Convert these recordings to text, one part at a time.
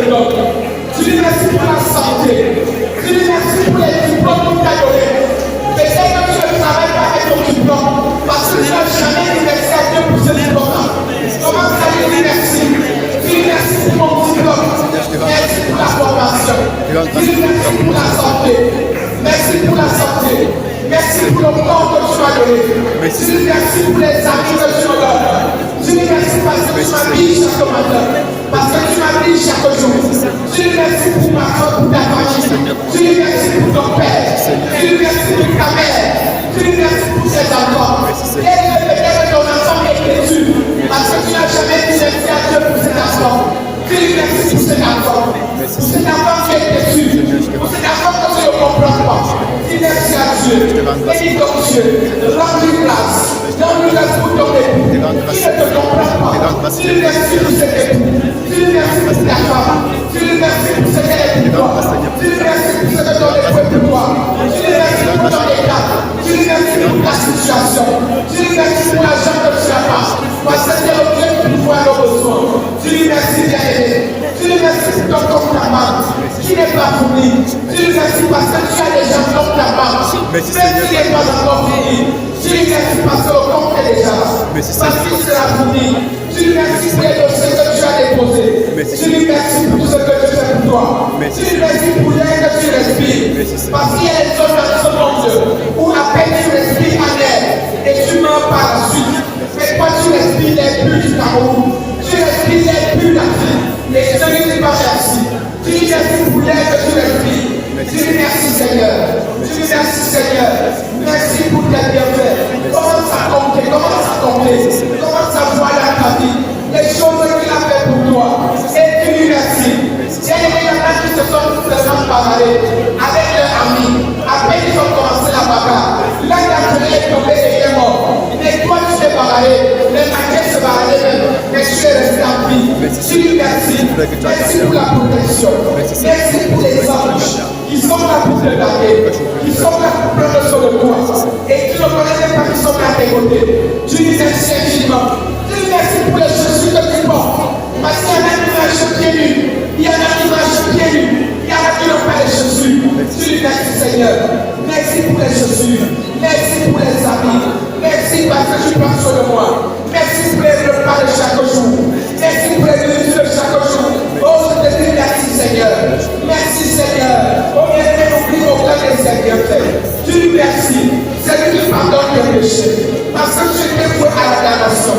te donne. Je dis merci pour la santé. Je dis merci pour les diplômes que tu as donnés. Peut-être que tu ne travailles pas avec ton diplôme parce que tu n'as jamais remercié à Dieu pour ce diplôme-là. Commence à lui dire merci. Dis merci pour mon diplôme. Merci pour la formation. Dis merci pour la santé. Merci pour la santé. Merci pour le temps que tu m'as donné. Je dis merci pour les amis que tu me donnes. Je dis merci parce que tu m'habilles chaque matin. Parce que tu m'habilles chaque jour. Je dis merci pour ma femme, pour ta famille. Je dis merci pour ton père. Je dis merci pour ta mère. Je dis merci pour tes enfants. Et peut-être ton enfant est têtu. Parce que tu n'as jamais dit merci à Dieu pour cet enfant. Je dis merci pour cet enfant. Pour cet enfant qui est têtu. Pour cet enfant que je ne comprends pas. Dis merci à Dieu. Bénis ton Dieu. Rends-lui grâce. Donne-lui grâce pour ton époux. Qui ne te comprend pas. Dis merci pour cet époux. Dis merci pour ta femme. Dis merci pour ce qu'elle est pour toi. Dis merci pour ce que ton époux est pour toi. Dis merci pour ton état. Dis merci pour ta situation. Dis merci pour l'argent que tu as pas. Parce que c'est le Dieu qui pourvoit nos besoins. Dis merci bien-aimé. Dis merci pour ton compte à banque qui n'est pas fourni. Dis merci parce que tu as déjà compte à banque. Même s'il n'est pas encore fini. Dis merci parce que le compte est déjà là. Parce qu'il sera fourni. Dis merci pour les dossiers que tu as déposés. Dis merci pour tout ce que tu fais pour toi. Dis merci pour l'air que tu respires. Parce qu'il y a des choses dans ce monde où à peine tu respires en air et tu meurs par la suite. Mais toi tu respires les purs du Cameroun. Tu respires les purs d'Afrique. Et je ne dis pas merci. Dis merci pour l'air que tu respires. Dis merci Seigneur. Dis merci Seigneur. Merci pour tes bienfaits. Commence à compter. Commence à compter. Commence à voir dans ta vie les choses qu'il a fait pour toi. Et tu lui remercies. Il y en a qui se sont seulement parlés avec leurs amis. Après ils ont commencé la bagarre. Là, il est tombé et il est mort. Mais toi, tu t'es parlé. Les maquettes se parlaient même. Mais tu es resté en vie. Tu lui remercies. Merci pour la protection. Merci pour les anges. Ils sont là pour te garder. Ils sont là pour prendre sur le toi. Et tu ne connais même pas qu'ils sont à tes côtés. Tu lui remercies infiniment. Tu lui remercies pour les chaussures que tu portes. Parce qu'il y en a qui marchent pieds nus. Il y en a qui marchent pieds nus. Il y en a qui n'ont pas les chaussures. Tu lui remercies Seigneur. Merci pour les chaussures. Merci pour les amis. Merci parce que tu prends soin de moi. Merci pour les repas de chaque jour. Merci pour les nourritures de chaque jour. Oh, je te dis merci Seigneur. Merci Seigneur. Oh, bien n'oublie aucun des bienfaits. Tu lui remercies. C'est lui qui pardonne tes péchés. Parce que tu étais voué à la damnation.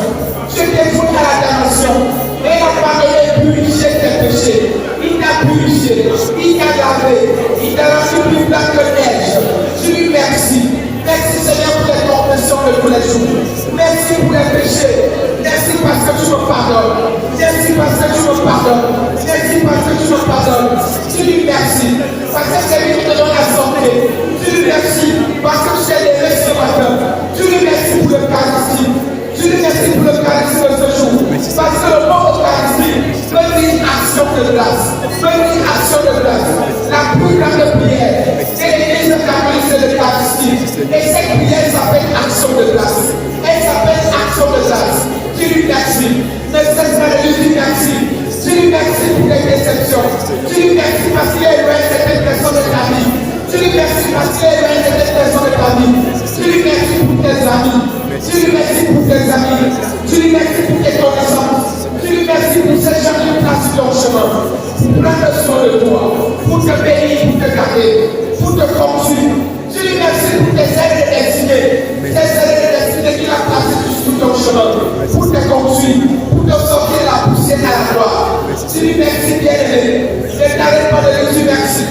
Tu étais voué à la damnation. Et il a pardonné et purifié tes péchés. Il t'a purifié. Il t'a lavé. Il t'a rendu plus blanc que neige. Tu lui remercies. Merci Seigneur pour les confessions de tous les jours. Merci pour les péchés. Merci parce que tu me pardonnes. Merci parce que tu me pardonnes. Merci parce que tu me pardonnes. Tu lui remercies. Parce que c'est lui qui te donne la santé. Tu lui remercies parce que tu t'es levé ce matin. Tu lui remercies pour l'Eucharistie. Tu lui remercies pour l'Eucharistie de ce jour. Parce que le mot Eucharistie peut dire action de grâce. Peut dire action de grâce. La plus grande prière. Et l'Église catholique c'est l'Eucharistie. Et cette prière s'appelle action de grâce. Elle s'appelle action de grâce. Tu lui remercies. Ne cesse pas de lui dire merci. Tu lui remercies pour les déceptions. Tu lui remercies parce qu'il est loin de certaines personnes de ta vie. Tu lui remercies parce qu'il est loin de certaines personnes de ta vie. Tu lui remercies pour tes amis. Tu lui remercies pour tes amis. Tu lui remercies pour tes connaissances. Tu lui remercies pour ces gens qui placent sur ton chemin. Pour prendre soin de toi. Pour te bénir, pour te garder. Pour te conduire. Tu lui remercies pour tes aides de destinée. Tes aides de destinée qu'il a placées sur ton chemin. Pour te conduire. Pour te sortir la poussière à la gloire. Tu lui remercies bien aimé. Ne t'arrête pas de lui dire merci.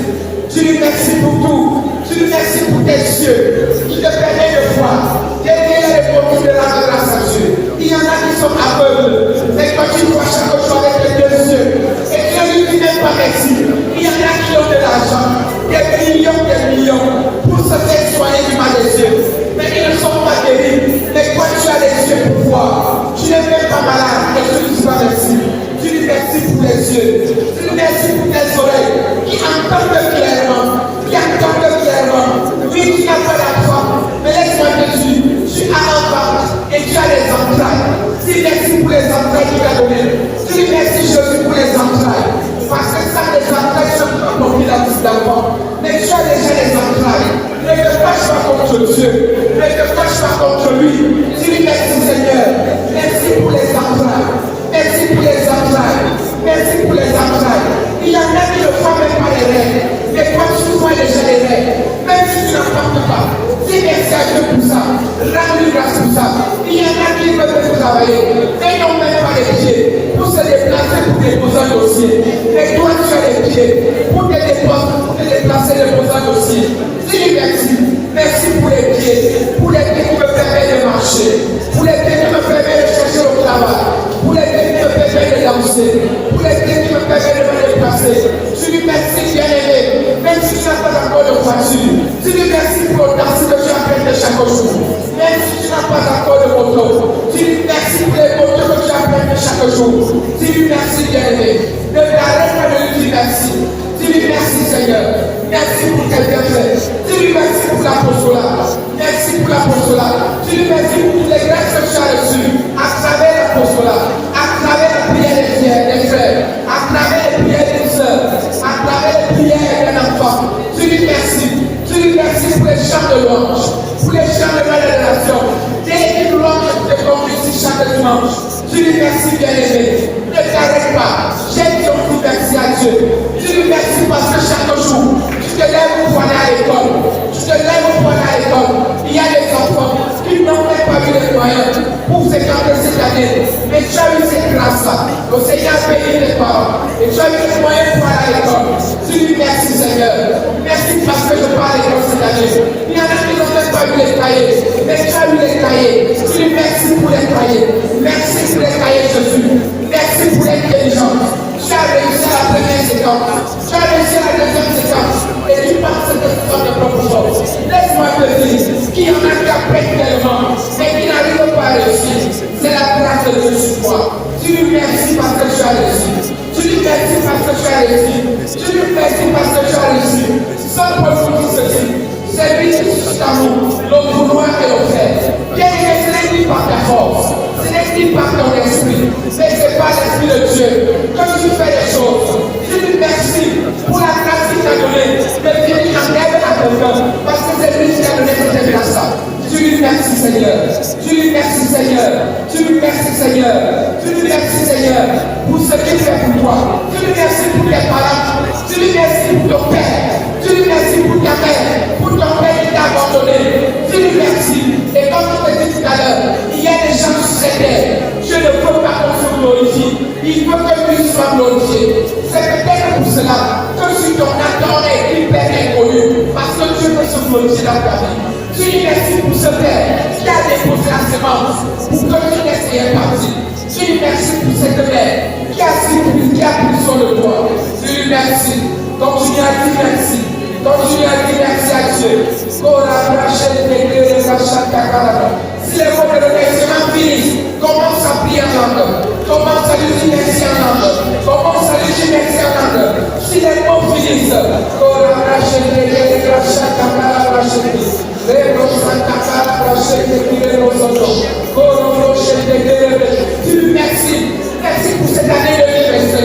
Tu lui remercies pour tout. Tu lui remercies pour tes yeux. Qui te permet de voir. Derrière les produits de la grâce à Dieu. Il y en a qui sont aveugles. Mais quand tu vois chaque chose avec les deux yeux. Et tu ne lui dis même pas merci. Il y en a qui ont de l'argent. Des millions. Pour se faire soigner du mal des yeux. Mais ils ne sont pas guéris. Mais quand tu as les yeux pour voir. Tu n'es même pas malade. Et tu ne dis pas merci. Tu lui remercies pour les yeux. Tu lui remercies pour tes oreilles. Qui entendent clairement. Lui qui n'a pas la foi. Mais laisse-moi te dire. Tu as un ventre et tu as les entrailles. Dis merci pour les entrailles qu'il a données. Dis merci Jésus pour les entrailles. Parce que d'enfants. Mais tu as déjà les entrailles. Ne te fâche pas contre Dieu. Ne te fâche pas contre lui. Dis merci Seigneur. Merci pour les entrailles. Merci pour les entrailles. Merci pour les entrailles. Il y en a qui ne font même pas les règles. Mais toi tu vois déjà les règles. Même si tu n'en portes pas. Dis merci à Dieu pour ça. Rends-lui grâce pour ça. Il y en a qui veulent travailler. Mais n'ont même pas les pieds pour se déplacer pour déposer un dossier. Mais toi tu as les pieds pour te déplacer, déposer un dossier. Dis merci. Merci pour les pieds. Pour les pieds qui me permettent de marcher. Pour les pieds qui me permettent de chercher au travail. Pour les pieds qui me permettent de danser. Pour les pieds qui me permettent de me déplacer. Je lui remercie bien-aimé. Même si tu n'as pas encore de voiture. Je lui remercie pour le danser que tu apprends chaque jour. Même si tu n'as pas encore de moto. Je lui remercie pour les motos que tu apprends chaque jour. Je lui remercie bien-aimé. Ne t'arrête pas de lui dire merci. Dis-lui merci Seigneur. Merci pour tes bienfaits. Dis-lui merci pour l'apostolat. Merci pour l'apostolat. Dis-lui merci pour toutes les grâces que tu as reçues à travers l'apostolat, à travers la prière des frères, à travers les prières des sœurs, à travers les prières d'un enfant. Dis-lui merci. Dis-lui merci pour les chants de louange, pour les chants de l'adoration. Dès une louange te conduit ici chaque dimanche. Dis-lui merci bien-aimé. Ne t'arrête pas. J'aime ton coup merci à Dieu. Dis-lui merci parce que chaque jour, tu te lèves pour aller à l'école. Tu te lèves pour aller à l'école. Il y a des enfants qui n'ont même pas eu les moyens pour s'écarter cette année. Mais tu as eu cette grâce-là. Le Seigneur a payé tes parents. Et tu as eu les moyens pour aller à l'école. Dis-lui merci Seigneur. Merci parce que je pars à l'école cette année. Il y en a qui n'ont même pas eu les cahiers. Mais tu as eu les cahiers. Dis-lui merci pour les cahiers. Merci pour les cahiers Jésus. Merci pour l'intelligence. Tu as réussi à la première séquence. Tu as réussi à la deuxième séquence. Et tu passes cette séquence de propre force. Laisse-moi te dire qu'il y en a qui apprennent tellement, mais qui n'arrivent pas à réussir. C'est la grâce de Dieu sur toi. Tu lui remercies parce que tu as réussi. Tu lui remercies parce que tu as réussi. Tu lui remercies parce que tu as réussi. Sans Paul vous dit ceci. C'est lui qui suscite l'amour, le vouloir et le faire. Bien aimé, ce n'est ni par ta force, ce n'est ni par ton esprit, mais c'est par l'esprit de Dieu que tu fais les choses. Je lui remercie pour la grâce qu'il t'a donnée de venir en aide à quelqu'un, parce que c'est lui qui t'a donné cette grâce-là. Tu lui remercies Seigneur, tu lui remercies Seigneur, tu lui remercies Seigneur, tu lui remercies Seigneur pour ce qu'il fait pour toi. Tu lui remercies pour tes parents, tu lui remercies pour ton père, tu lui remercies pour ta mère, pour ton père qui t'a abandonné. Tu lui remercies. Et comme je t'ai dit tout à l'heure, il y a des gens sur cette terre. Je ne veux pas qu'on se glorifie. Il veut que lui soit glorifié. C'est peut-être pour cela que sur ton attend est hyper inconnu. Parce que Dieu veut se glorifier dans ta vie. Tu lui remercies pour ce père qui a déposé la semence pour que tu n'essayes pas. Tu lui remercies pour cette mère qui a pris soin de toi. Tu lui remercies. Continue à dire merci. Continue à dire merci à Dieu. Si les mots de remerciement finissent, commence à prier en langue. Commence à lui dire merci en langue. Commence à lui dire merci en langue. Si les mots finissent, merci pour cette année de l'université.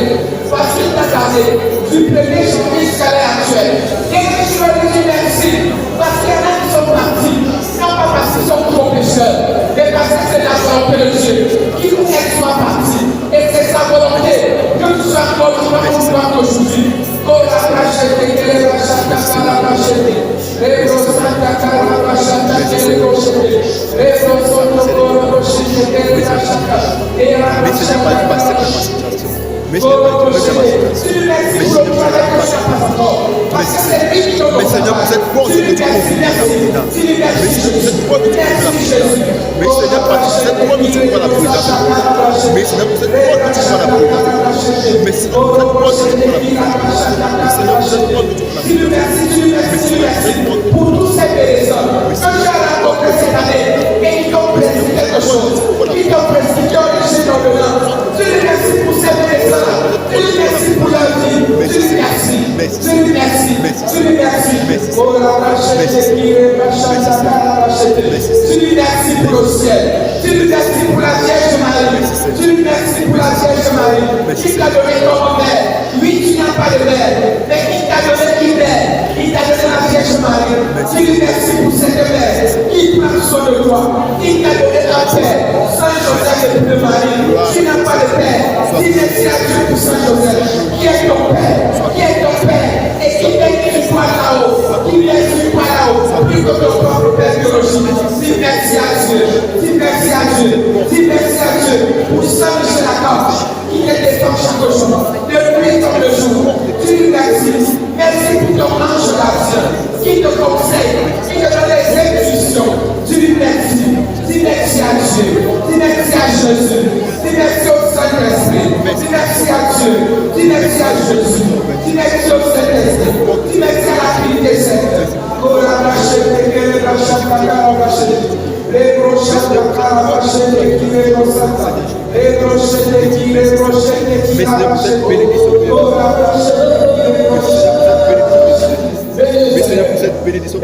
Parce qu'il t'a gardé du premier janvier jusqu'à l'heure actuelle. Et que tu vas lui dire merci. Parce qu'il y en a qui sont partis. Non pas parce qu'ils sont trop pécheurs, mais parce que c'est la volonté de Dieu qui nous aide soit parti. Et c'est sa volonté que tu sois encore vivant aujourd'hui. Oh la rachète, la rachète, la rachète. Les Santa Cara rachète, les rochers. Les rochers, les rachète. Et la rachète. Mais ce n'est pas une mais Seigneur, vous êtes fort de notre mais si vous êtes fort de la mais Seigneur, vous êtes fort de la providence. Mais Seigneur, vous êtes fort de la providence. Mais Seigneur, vous êtes fort de la Seigneur, vous êtes fort de la pour tous ces personnes que tu as rencontré cette année et qui t'ont prescrit quelque chose, qui t'ont prescrit, qui ont léché ton dedans. Je les remercie pour ces personnes-là. Je les remercie pour leur vie. Je les remercie. Je les remercie. Je les remercie. Oh la rachète, je lui remercie pour le ciel. Je lui remercie pour la Vierge Marie. Je lui remercie pour la Vierge Marie. Qui t'a donné ton mère. Oui, tu n'as pas de mère, mais qui t'a donné toi. Il t'a donné un père, Saint Joseph et de Marie. Tu n'as pas de père. Dis merci à Dieu pour Saint Joseph. Qui est ton père? Qui est ton père? Et qui n'est pas là-haut? Qui n'est pas là-haut? Plus que ton propre père biologique. Dis merci à Dieu. Dis merci à Dieu. Dis merci à Dieu pour Saint Michel Lacan qui te défend chaque jour. De nuit comme le jour. Dis merci. Merci pour ton ange gardien qui te conseille, qui te donne les intuitions. Dis merci. Dis merci à Dieu. Dis merci à Jésus. Dis merci au Saint-Esprit. Dis merci à Dieu. Dis merci à Jésus. Dis merci au Saint-Esprit. Dis merci à la Trinité sainte. Les prochains de Caravaché, qui les consacrent. Les prochains qui les prochains qui Seigneur, pour cette bénédiction.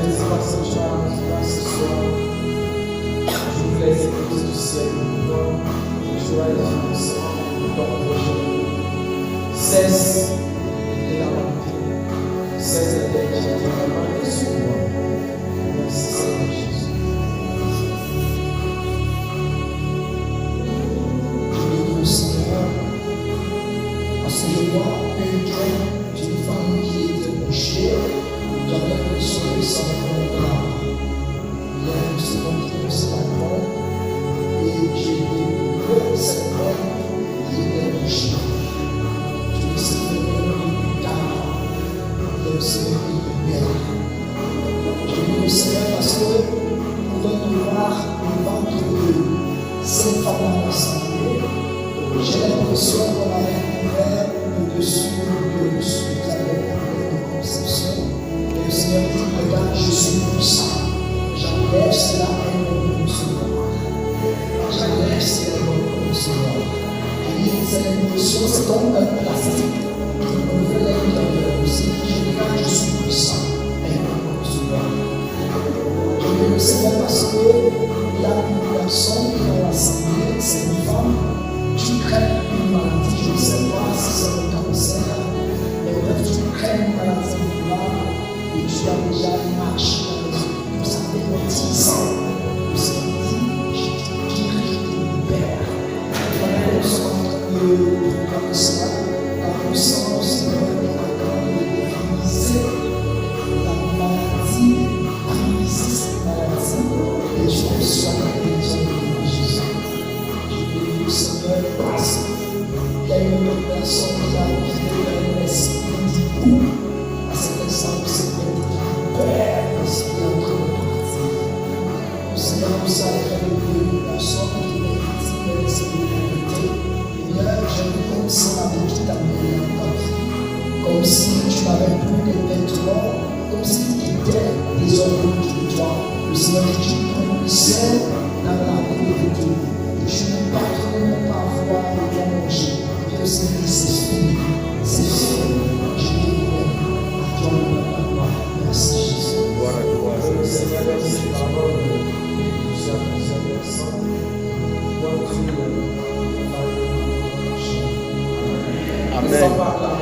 espace ce soir, ce soir. J'ouvre les églises du ciel, je vois les financements de ton projet. Cesse de lamenter, cesse de t'inquiéter, vraiment et sur moi. Merci Seigneur Jésus. Je bénis Seigneur, parce que je vois un cœur d'une femme qui était bouchée, j'avais l'impression que ça va contrat. Il y a une seconde qui me s'accorde et j'ai découvert cette femme qui était bouchée. Je me suis fait plus tard, je me suis fait bien. Je dis le Seigneur parce que nous devons voir le ventre de cette femme ensemble. J'ai l'impression qu'on avait couvert le dessus de ce que avait de conception. Et le Seigneur dit, regarde, je suis puissant. J'enlève cela et je vais recevoir. J'enlève cela et je vais recevoir. Et cette émotion, c'est comme un plastique qui me veut l'intérieur aussi. Je regarde, je suis puissant et je vais recevoir. Je dis le Seigneur parce qu'il y a une personne qui est dans l'assemblée, c'est une femme qui crée une maladie. Je ne sais pas si c'est le cancer, mais peut-être que tu crées une maladie et tu as déjà marché avec vous savez, le 10 ans. Le Seigneur dit, je te guéris, je te libère. Voilà le centre comme ça, la puissance de briser la maladie, briser cette maladie, et tu reçois la guérison de Jésus. Je bénis le Seigneur parce qu'il y a une autre personne qui a quitté un esprit du coup. À cet instant, le Seigneur dit, Père, l'esprit est en train de partir. Le Seigneur nous a révélé une personne qui est victime de l'esprit de vérité. Et bien, j'ai vu comme si on avait quitté ta vie, comme si tu n'avais plus de vêtements, comme si tu étais désormais de toi. Le Seigneur dit, tu conduisais dans la pauvreté. Et tu ne pardonnais pas avoir de bien manger. Et le Seigneur dit, c'est fini. C'est fini. Je t'ai à toi le gloire. Merci Jésus. Gloire à toi, Le Seigneur laisse ses paroles et plusieurs personnes. Amen.